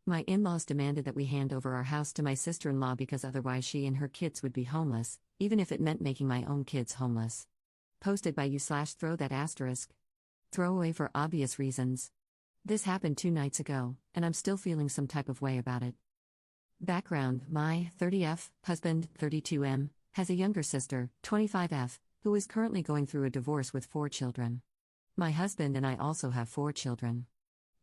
My in-laws demanded that we hand over our house to my sister-in-law because otherwise she and her kids would be homeless, even if it meant making my own kids homeless. Posted by you/throw that asterisk. Throwaway for obvious reasons. This happened 2 nights ago, and I'm still feeling some type of way about it. Background: my 30F husband, 32M, has a younger sister, 25F, who is currently going through a divorce with 4 children. My husband and I also have 4 children.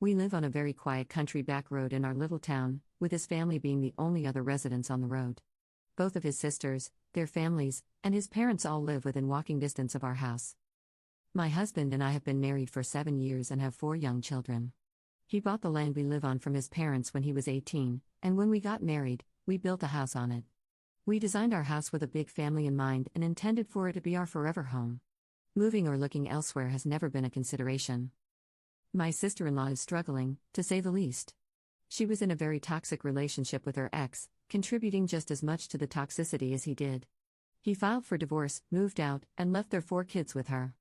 We live on a very quiet country back road in our little town, with his family being the only other residents on the road. Both of his sisters, their families, and his parents all live within walking distance of our house. My husband and I have been married for 7 years and have 4 young children. He bought the land we live on from his parents when he was 18, and when we got married, we built a house on it. We designed our house with a big family in mind and intended for it to be our forever home. Moving or looking elsewhere has never been a consideration. My sister-in-law is struggling, to say the least. She was in a very toxic relationship with her ex, contributing just as much to the toxicity as he did. He filed for divorce, moved out, and left their 4 kids with her.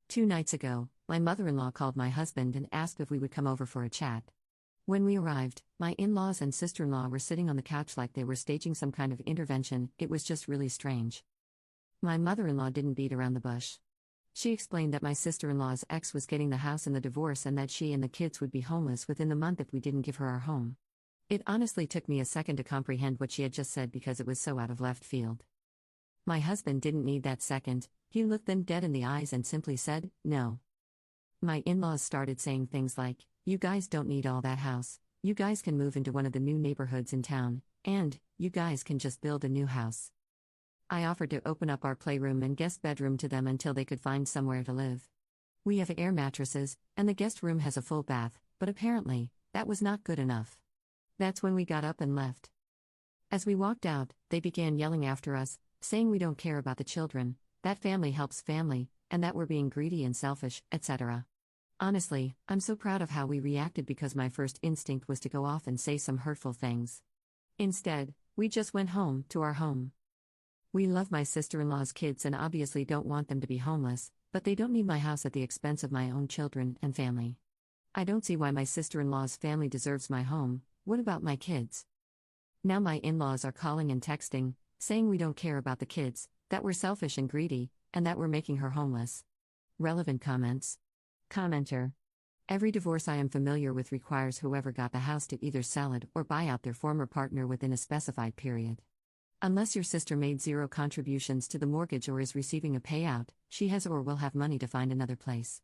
2 nights ago, my mother-in-law called my husband and asked if we would come over for a chat. When we arrived, my in-laws and sister-in-law were sitting on the couch like they were staging some kind of intervention. It was just really strange. My mother-in-law didn't beat around the bush. She explained that my sister-in-law's ex was getting the house in the divorce and that she and the kids would be homeless within the month if we didn't give her our home. It honestly took me a second to comprehend what she had just said because it was so out of left field. My husband didn't need that second. He looked them dead in the eyes and simply said, "No." My in-laws started saying things like, "You guys don't need all that house, you guys can move into one of the new neighborhoods in town, and, you guys can just build a new house." I offered to open up our playroom and guest bedroom to them until they could find somewhere to live. We have air mattresses, and the guest room has a full bath, but apparently, that was not good enough. That's when we got up and left. As we walked out, they began yelling after us, saying we don't care about the children, that family helps family, and that we're being greedy and selfish, etc. Honestly, I'm so proud of how we reacted because my first instinct was to go off and say some hurtful things. Instead, we just went home, to our home. We love my sister-in-law's kids and obviously don't want them to be homeless, but they don't need my house at the expense of my own children and family. I don't see why my sister-in-law's family deserves my home. What about my kids? Now my in-laws are calling and texting, saying we don't care about the kids, that we're selfish and greedy, and that we're making her homeless. Relevant comments. Commenter. Every divorce I am familiar with requires whoever got the house to either sell it or buy out their former partner within a specified period. Unless your sister made 0 contributions to the mortgage or is receiving a payout, she has or will have money to find another place.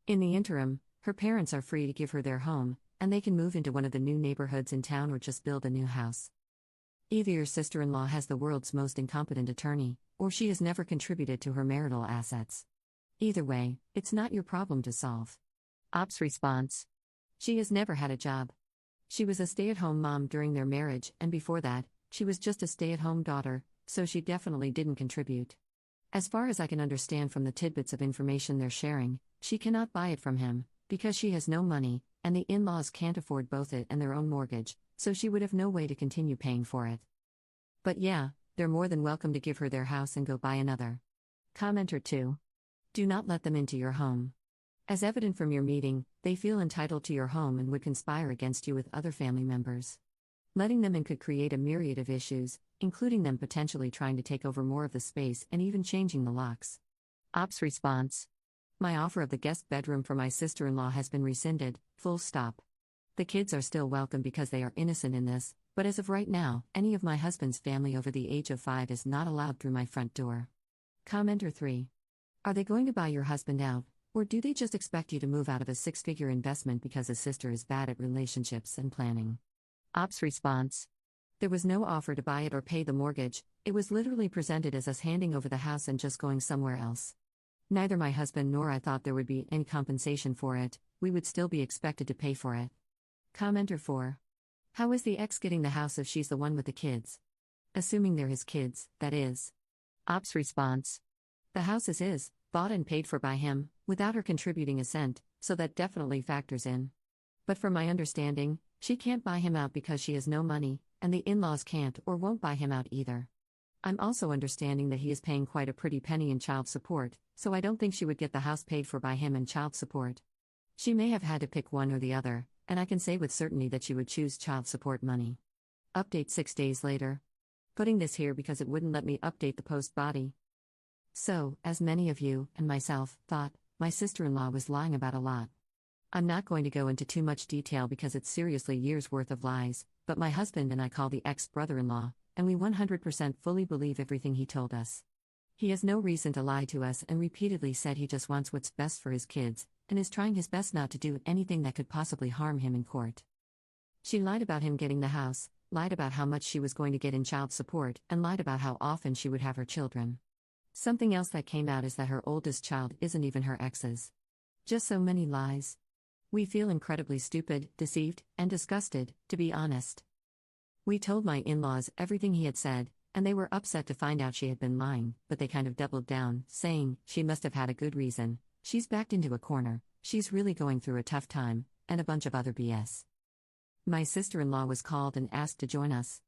In the interim, her parents are free to give her their home, and they can move into one of the new neighborhoods in town or just build a new house. Either your sister-in-law has the world's most incompetent attorney, or she has never contributed to her marital assets. Either way, it's not your problem to solve. Ops response. She has never had a job. She was a stay-at-home mom during their marriage, and before that, she was just a stay-at-home daughter, so she definitely didn't contribute. As far as I can understand from the tidbits of information they're sharing, she cannot buy it from him, because she has no money, and the in-laws can't afford both it and their own mortgage, so she would have no way to continue paying for it. But yeah, they're more than welcome to give her their house and go buy another. Commenter 2. Do not let them into your home. As evident from your meeting, they feel entitled to your home and would conspire against you with other family members. Letting them in could create a myriad of issues, including them potentially trying to take over more of the space and even changing the locks. Ops response. My offer of the guest bedroom for my sister-in-law has been rescinded, full stop. The kids are still welcome because they are innocent in this, but as of right now, any of my husband's family over the age of 5 is not allowed through my front door. Commenter 3. Are they going to buy your husband out, or do they just expect you to move out of a 6-figure investment because his sister is bad at relationships and planning? Ops response. There was no offer to buy it or pay the mortgage, it was literally presented as us handing over the house and just going somewhere else. Neither my husband nor I thought there would be any compensation for it, we would still be expected to pay for it. Commenter 4. How is the ex getting the house if she's the one with the kids? Assuming they're his kids, that is. Ops response. The house is his, bought and paid for by him, without her contributing a cent, so that definitely factors in. But from my understanding, she can't buy him out because she has no money, and the in-laws can't or won't buy him out either. I'm also understanding that he is paying quite a pretty penny in child support, so I don't think she would get the house paid for by him and child support. She may have had to pick one or the other, And I can say with certainty that she would choose child support money. Update 6 days later. Putting this here because it wouldn't let me update the post body. So, as many of you, and myself, thought, my sister-in-law was lying about a lot. I'm not going to go into too much detail because it's seriously years' worth of lies, but my husband and I call the ex-brother-in-law, and we 100% fully believe everything he told us. He has no reason to lie to us and repeatedly said he just wants what's best for his kids, and is trying his best not to do anything that could possibly harm him in court. She lied about him getting the house, lied about how much she was going to get in child support, and lied about how often she would have her children. Something else that came out is that her oldest child isn't even her ex's. Just so many lies. We feel incredibly stupid, deceived, and disgusted, to be honest. We told my in-laws everything he had said, and they were upset to find out she had been lying, but they kind of doubled down, saying, she must have had a good reason, she's backed into a corner, she's really going through a tough time, and a bunch of other BS. My sister-in-law was called and asked to join us.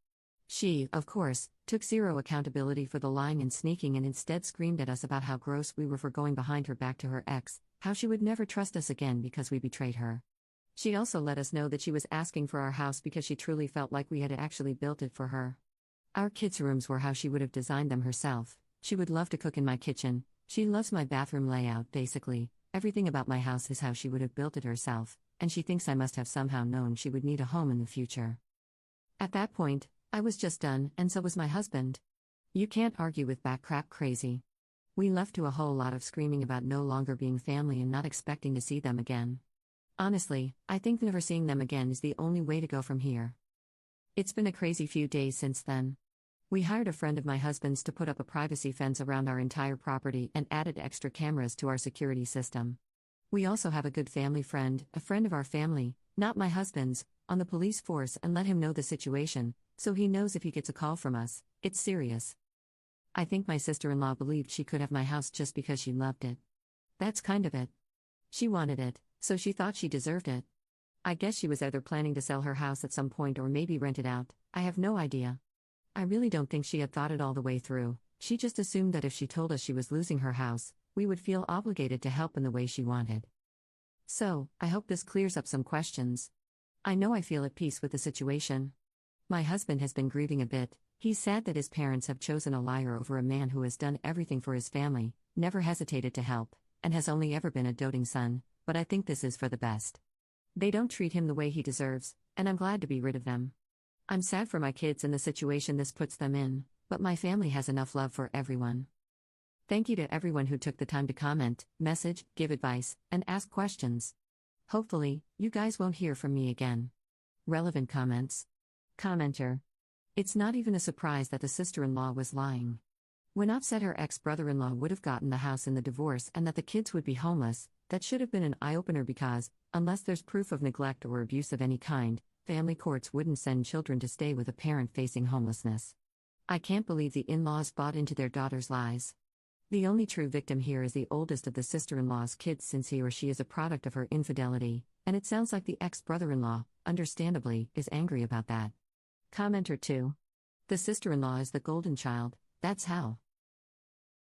She, of course, took zero accountability for the lying and sneaking and instead screamed at us about how gross we were for going behind her back to her ex, how she would never trust us again because we betrayed her. She also let us know that she was asking for our house because she truly felt like we had actually built it for her. Our kids' rooms were how she would have designed them herself. She would love to cook in my kitchen. She loves my bathroom layout, basically. Everything about my house is how she would have built it herself, and she thinks I must have somehow known she would need a home in the future. At that point, I was just done, and so was my husband. You can't argue with backcrap crazy. We left to a whole lot of screaming about no longer being family and not expecting to see them again. Honestly, I think never seeing them again is the only way to go from here. It's been a crazy few days since then. We hired a friend of my husband's to put up a privacy fence around our entire property and added extra cameras to our security system. We also have a good family friend, a friend of our family, not my husband's, on the police force and let him know the situation, so he knows if he gets a call from us, it's serious. I think my sister-in-law believed she could have my house just because she loved it. That's kind of it. She wanted it, so she thought she deserved it. I guess she was either planning to sell her house at some point or maybe rent it out, I have no idea. I really don't think she had thought it all the way through. She just assumed that if she told us she was losing her house, we would feel obligated to help in the way she wanted. So, I hope this clears up some questions. I know I feel at peace with the situation. My husband has been grieving a bit. He's sad that his parents have chosen a liar over a man who has done everything for his family, never hesitated to help, and has only ever been a doting son, but I think this is for the best. They don't treat him the way he deserves, and I'm glad to be rid of them. I'm sad for my kids and the situation this puts them in, but my family has enough love for everyone. Thank you to everyone who took the time to comment, message, give advice, and ask questions. Hopefully, you guys won't hear from me again. Relevant comments. Commenter. It's not even a surprise that the sister-in-law was lying. When Op said her ex-brother-in-law would have gotten the house in the divorce and that the kids would be homeless, that should have been an eye-opener because, unless there's proof of neglect or abuse of any kind, family courts wouldn't send children to stay with a parent facing homelessness. I can't believe the in-laws bought into their daughter's lies. The only true victim here is the oldest of the sister-in-law's kids since he or she is a product of her infidelity, and it sounds like the ex-brother-in-law, understandably, is angry about that. Commenter 2. The sister-in-law is the golden child, that's how.